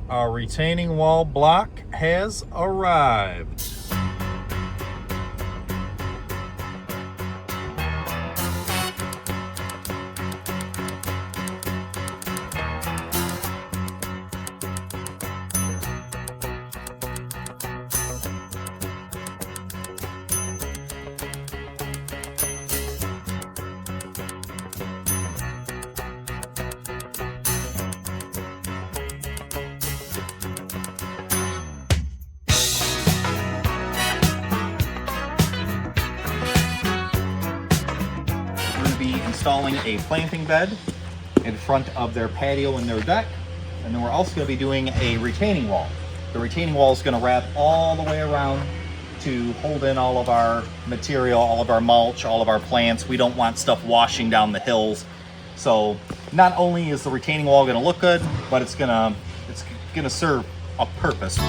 Our retaining wall block has arrived. Installing a planting bed in front of their patio and their deck, and then we're also going to be doing a retaining wall. The retaining wall is going to wrap all the way around to hold in all of our material, all of our mulch, all of our plants. We don't want stuff washing down the hills. So not only is the retaining wall going to look good, but it's going to serve a purpose.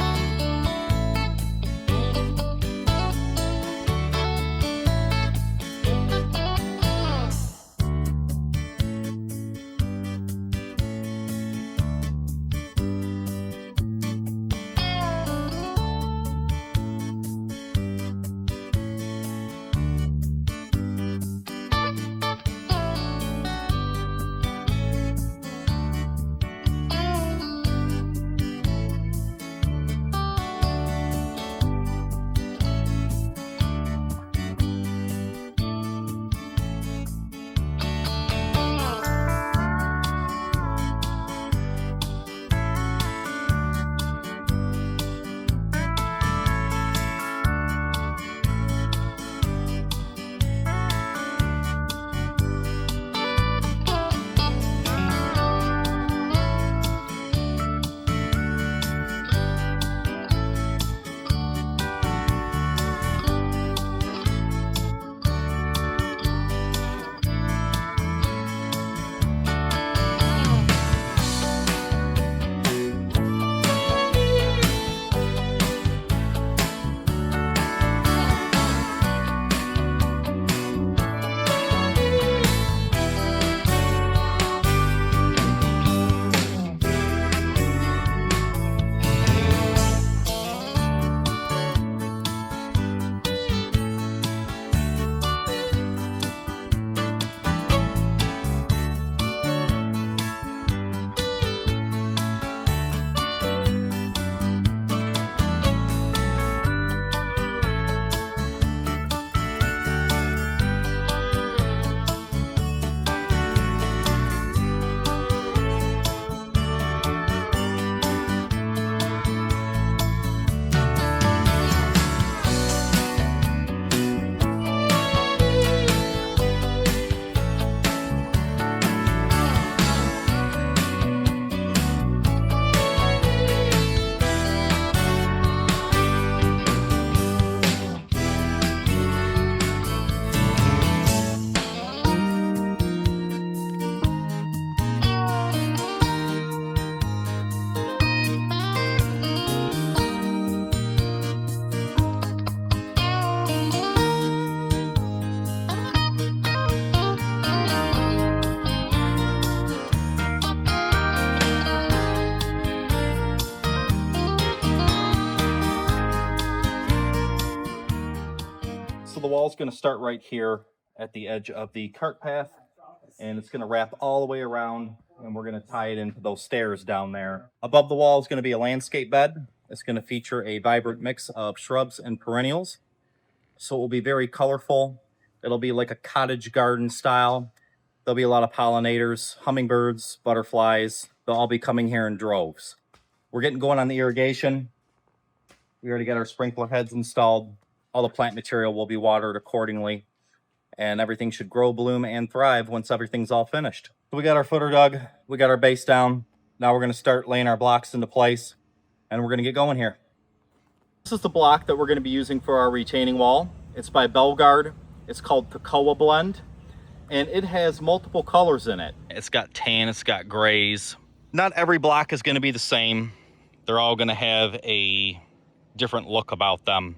The wall's going to start right here at the edge of the cart path, and it's going to wrap all the way around, and we're going to tie it into those stairs down there. Above the wall is going to be a landscape bed. It's going to feature a vibrant mix of shrubs and perennials, so it will be very colorful. It'll be like a cottage garden style. There'll be a lot of pollinators, hummingbirds, butterflies. They'll all be coming here in droves. We're getting going on the irrigation. We already got our sprinkler heads installed. All the plant material will be watered accordingly, and everything should grow, bloom, and thrive once everything's all finished. So we got our footer dug, we got our base down. Now we're going to start laying our blocks into place, and we're going to get going here. This is the block that we're going to be using for our retaining wall. It's by Belgard. It's called Techoah blend, and it has multiple colors in it. It's got tan, it's got grays. Not every block is going to be the same. They're all going to have a different look about them.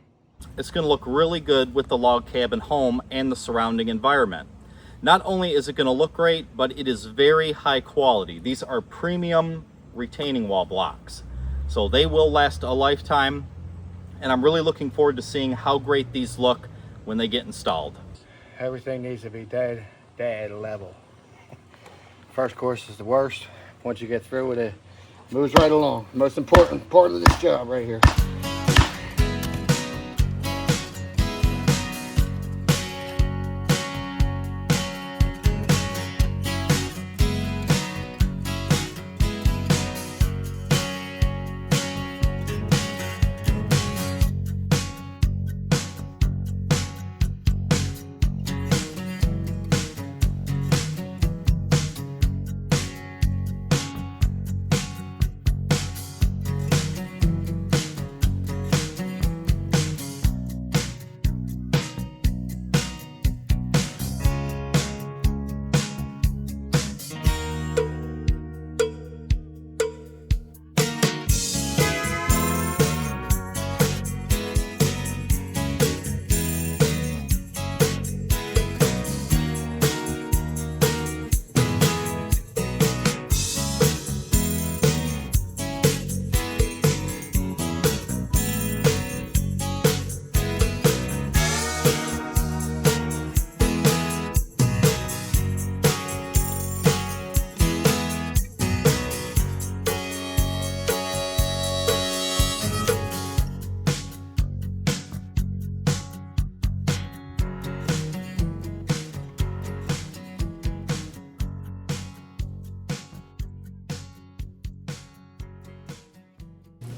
It's going to look really good with the log cabin home and the surrounding environment. Not only is it going to look great, but it is very high quality. These are premium retaining wall blocks. So they will last a lifetime, and I'm really looking forward to seeing how great these look when they get installed. Everything needs to be dead level. First course is the worst. Once you get through with it, it moves right along. Most important part of this job right here.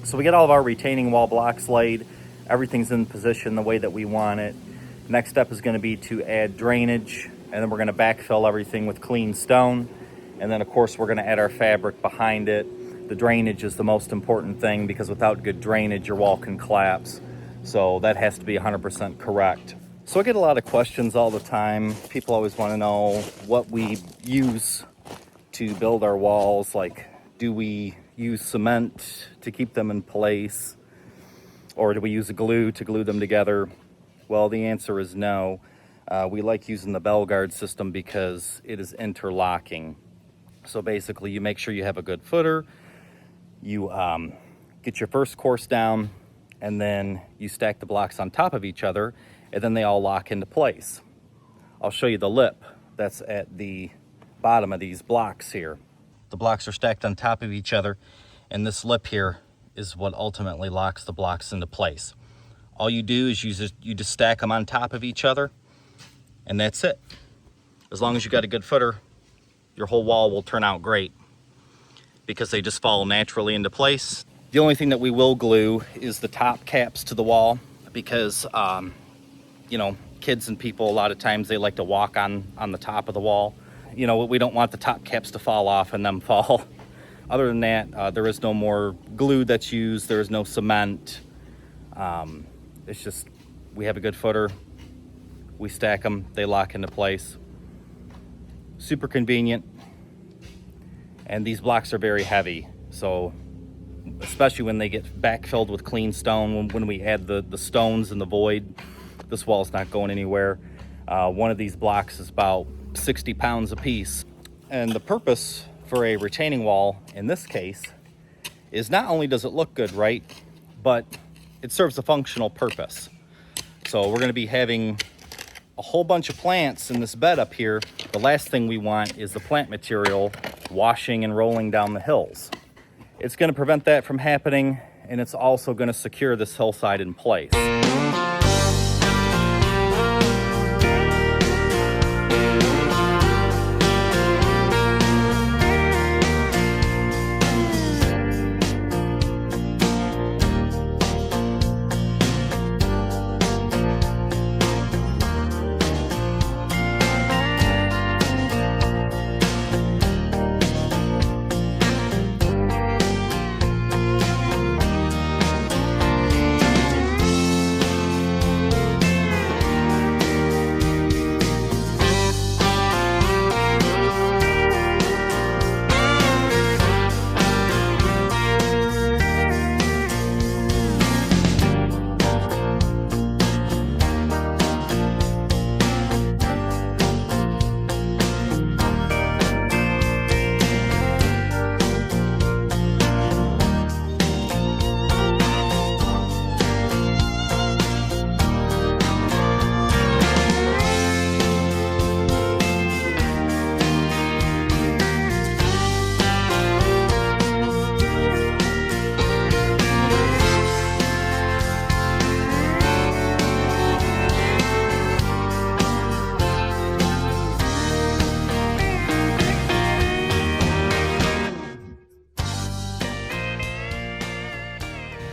So we get all of our retaining wall blocks laid. Everything's in position the way that we want it. Next step is going to be to add drainage, and then we're going to backfill everything with clean stone. And then of course we're going to add our fabric behind it. The drainage is the most important thing, because without good drainage your wall can collapse. So that has to be 100% correct. So I get a lot of questions all the time. People always want to know what we use to build our walls. Like, do we use cement to keep them in place, or do we use a glue to glue them together? Well, the answer is no. We like using the Belgard system because it is interlocking. So basically you make sure you have a good footer, you get your first course down, and then you stack the blocks on top of each other, and then they all lock into place. I'll show you the lip that's at the bottom of these blocks here. The blocks are stacked on top of each other, and this lip here is what ultimately locks the blocks into place. All you do is you just stack them on top of each other, and that's it. As long as you got a good footer, your whole wall will turn out great, because they just fall naturally into place. The only thing that we will glue is the top caps to the wall, because you know, kids and people, a lot of times they like to walk on the top of the wall. You know, we don't want the top caps to fall off and them fall. Other than that, there is no more glue that's used. There is no cement. It's just, we have a good footer. We stack them, they lock into place. Super convenient. And these blocks are very heavy. So, especially when they get backfilled with clean stone, when we add the stones in the void, this wall's not going anywhere. One of these blocks is about 60 pounds a piece. And the purpose for a retaining wall in this case is not only does it look good, right, but it serves a functional purpose. So we're going to be having a whole bunch of plants in this bed up here. The last thing we want is the plant material washing and rolling down the hills. It's going to prevent that from happening, and it's also going to secure this hillside in place.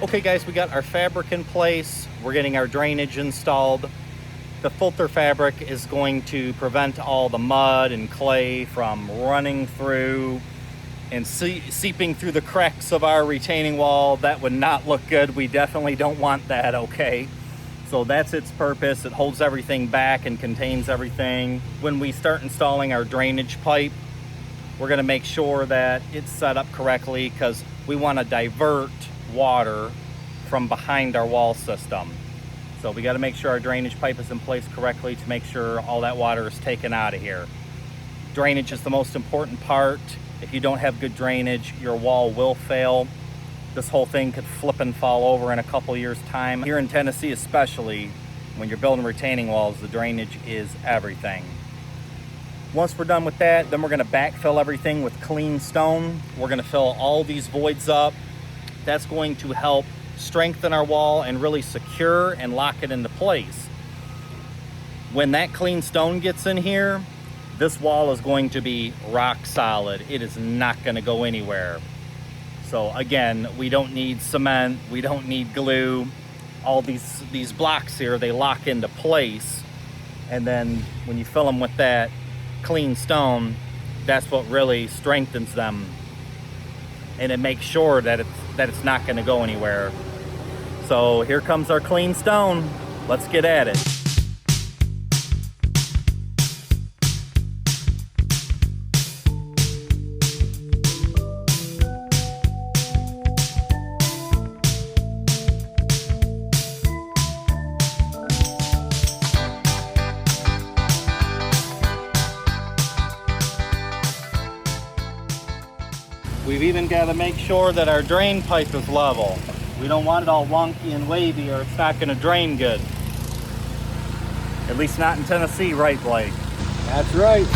Okay guys, we got our fabric in place. We're getting our drainage installed. The filter fabric is going to prevent all the mud and clay from running through and seeping through the cracks of our retaining wall. That would not look good. We definitely don't want that, okay? So that's its purpose. It holds everything back and contains everything. When we start installing our drainage pipe, we're gonna make sure that it's set up correctly because we wanna divert water from behind our wall system. So we gotta make sure our drainage pipe is in place correctly to make sure all that water is taken out of here. Drainage is the most important part. If you don't have good drainage, your wall will fail. This whole thing could flip and fall over in a couple years' time. Here in Tennessee especially, when you're building retaining walls, the drainage is everything. Once we're done with that, then we're gonna backfill everything with clean stone. We're gonna fill all these voids up. That's going to help strengthen our wall and really secure and lock it into place. When that clean stone gets in here, this wall is going to be rock solid. It is not gonna go anywhere. So again, we don't need cement, we don't need glue. All these blocks here, they lock into place. And then when you fill them with that clean stone, that's what really strengthens them. And it makes sure that it's not gonna go anywhere. So here comes our clean stone. Let's get at it. We've even got to make sure that our drain pipe is level. We don't want it all wonky and wavy or it's not going to drain good. At least not in Tennessee, right, Blake? That's right.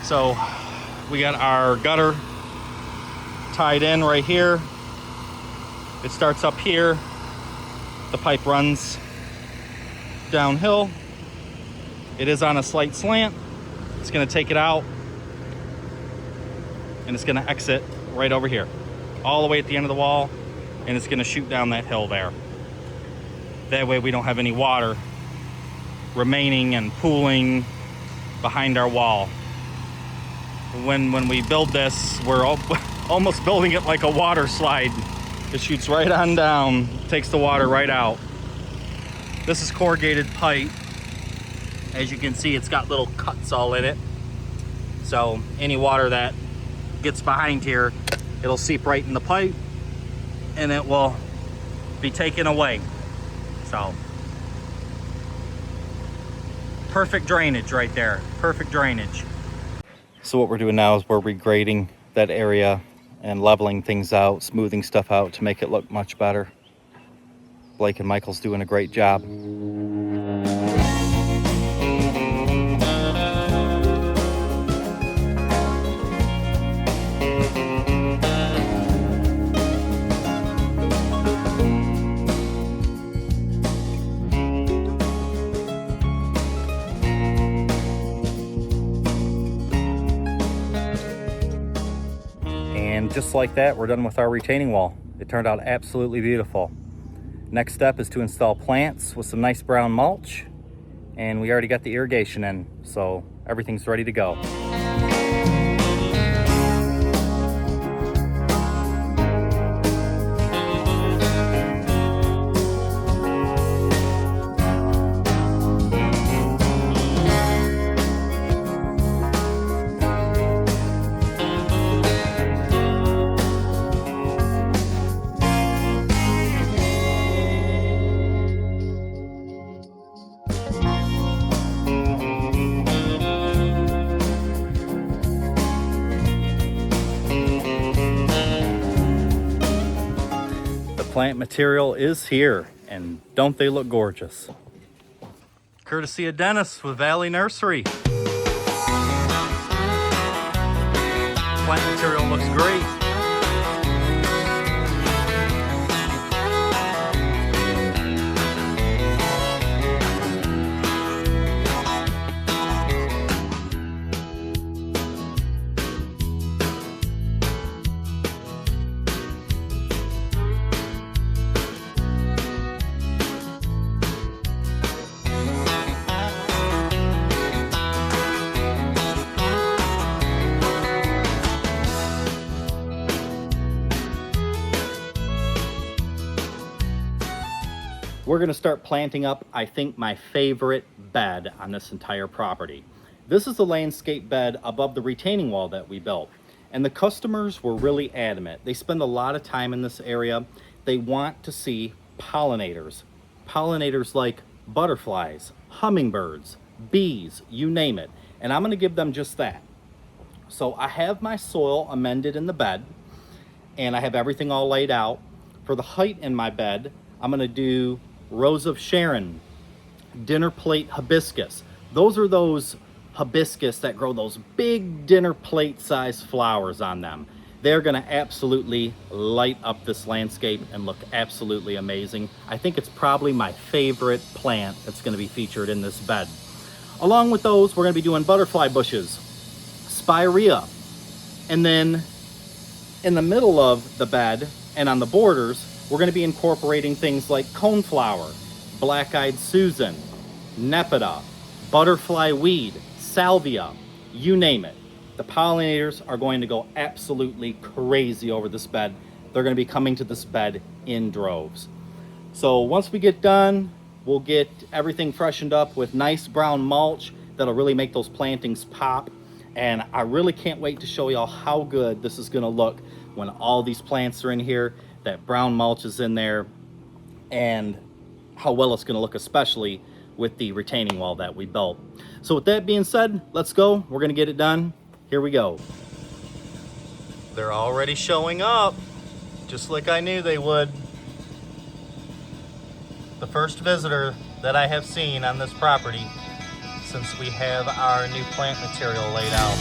So we got our gutter tied in right here. It starts up here. The pipe runs downhill. It is on a slight slant. It's gonna take it out and it's gonna exit right over here, all the way at the end of the wall, and it's gonna shoot down that hill there. That way we don't have any water remaining and pooling behind our wall. When we build this, we're almost building it like a water slide. It shoots right on down, takes the water right out. This is corrugated pipe. As you can see, it's got little cuts all in it. So any water that gets behind here, it'll seep right in the pipe and it will be taken away. So perfect drainage right there, perfect drainage. So what we're doing now is we're regrading that area and leveling things out, smoothing stuff out to make it look much better. Blake and Michael's doing a great job. And just like that, we're done with our retaining wall. It turned out absolutely beautiful. Next step is to install plants with some nice brown mulch, and we already got the irrigation in, so everything's ready to go. plant material is here, and don't they look gorgeous? Courtesy of Dennis with Valley Nursery. Plant material looks great. We're gonna start planting up, I think, my favorite bed on this entire property. This is the landscape bed above the retaining wall that we built. And the customers were really adamant. They spend a lot of time in this area. They want to see pollinators. Pollinators like butterflies, hummingbirds, bees, you name it. And I'm gonna give them just that. So I have my soil amended in the bed, and I have everything all laid out. For the height in my bed, I'm gonna do Rose of Sharon, dinner plate hibiscus. Those are those hibiscus that grow those big dinner plate size flowers on them. They're gonna absolutely light up this landscape and look absolutely amazing. I think it's probably my favorite plant that's gonna be featured in this bed. Along with those, we're gonna be doing butterfly bushes, spirea, and then in the middle of the bed and on the borders, we're going to be incorporating things like coneflower, black-eyed Susan, Nepeta, butterfly weed, salvia, you name it. The pollinators are going to go absolutely crazy over this bed. They're going to be coming to this bed in droves. So once we get done, we'll get everything freshened up with nice brown mulch that'll really make those plantings pop. And I really can't wait to show y'all how good this is going to look when all these plants are in here, that brown mulch is in there, and how well it's going to look, especially with the retaining wall that we built. So with that being said, let's go. We're going to get it done. Here we go. They're already showing up, just like I knew they would. The first visitor that I have seen on this property since we have our new plant material laid out.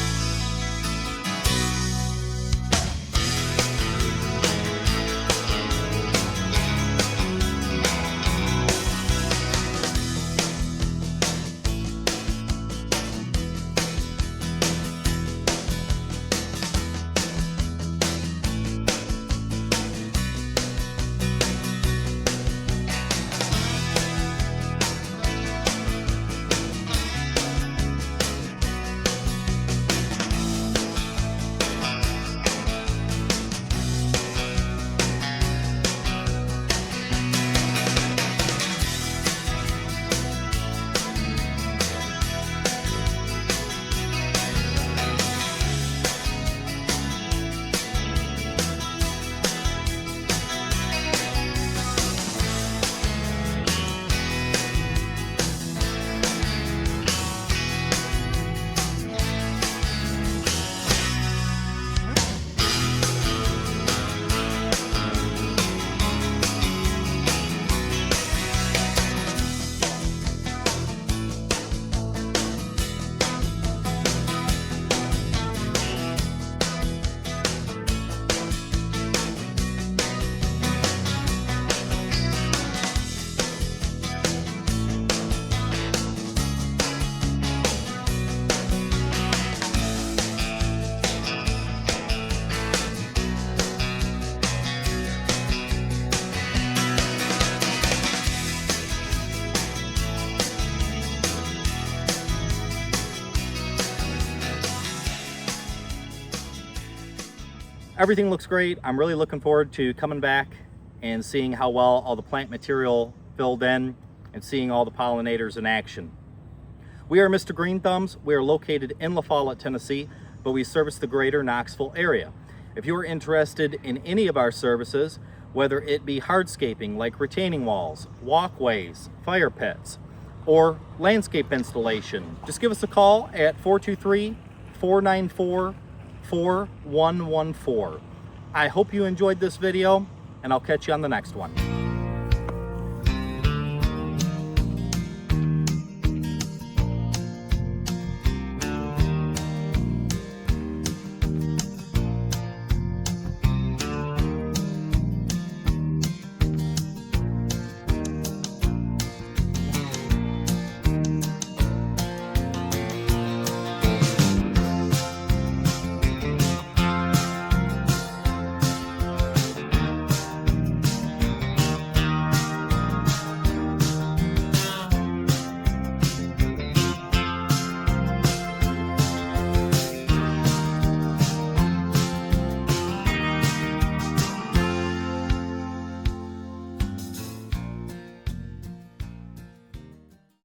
Everything looks great. I'm really looking forward to coming back and seeing how well all the plant material filled in and seeing all the pollinators in action. We are Mr. Green Thumbs. We are located in La Follette, Tennessee, but we service the greater Knoxville area. If you are interested in any of our services, whether it be hardscaping like retaining walls, walkways, fire pits, or landscape installation, just give us a call at 423-494-4114. I hope you enjoyed this video. and I'll catch you on the next one.